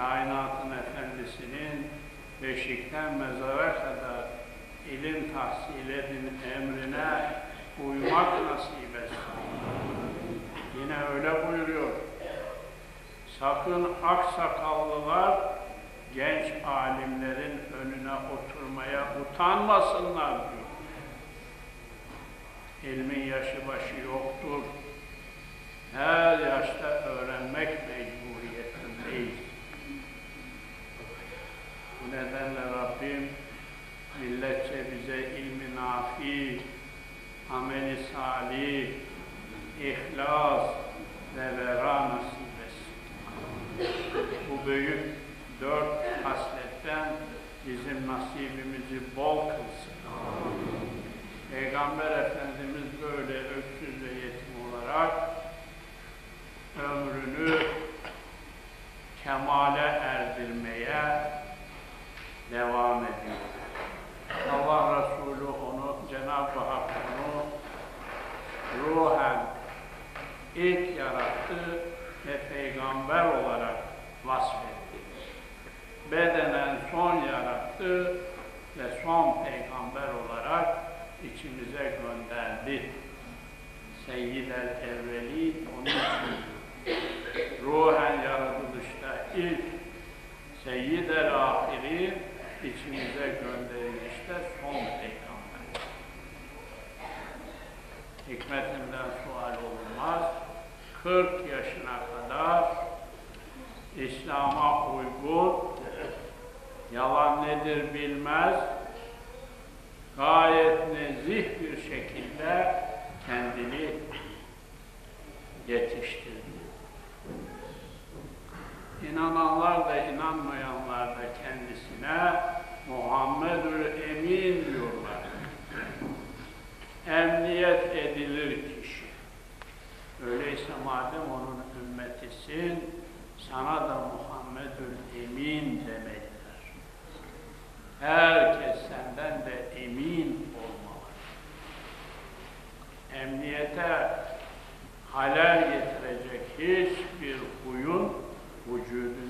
kainatın efendisinin beşikten mezara kadar ilim tahsil edin emrine uymak nasip etsin. Yine öyle buyuruyor. Sakın aksakallılar genç alimlerin önüne oturmaya utanmasınlar diyor. İlmin yaşı başı yoktur. Her yaşta öğrenmek mecburiyetindeyiz. Bu nedenle Rabbim milletçe bize ilmi nafi, ameli salih, ihlas ve vera nasip etsin. Bu büyük 4 hasletten bizim nasibimizi bol kılsın. Peygamber Efendimiz böyle öksüz ve yetim olarak ömrünü kemale erdirmeye devam ediyor. Allah Resulü onu, Cenab-ı Hak onu ruhen ilk yarattı ve peygamber olarak vasfetti. Bedenen son yarattı ve son peygamber olarak içimize gönderdi. Seyyid-el evveli onun için ruhen yaratılışta ilk, Seyyid-el ahiri içimize gönderilişte son peygamber. Hikmetinden sual olunmaz. 40 yaşına kadar İslam'a uygun, yalan nedir bilmez, gayet nezih bir şekilde kendini yetiştirdi. İnananlar da inanmayanlar da kendisine Muhammedül Emin diyorlar. Emniyet edilir kişi. Öyleyse madem onun ümmetisin, sana da Muhammedül Emin demelidir. Herkes senden de emin olmalı. Emniyete halel getirecek hiçbir huyun vücuduna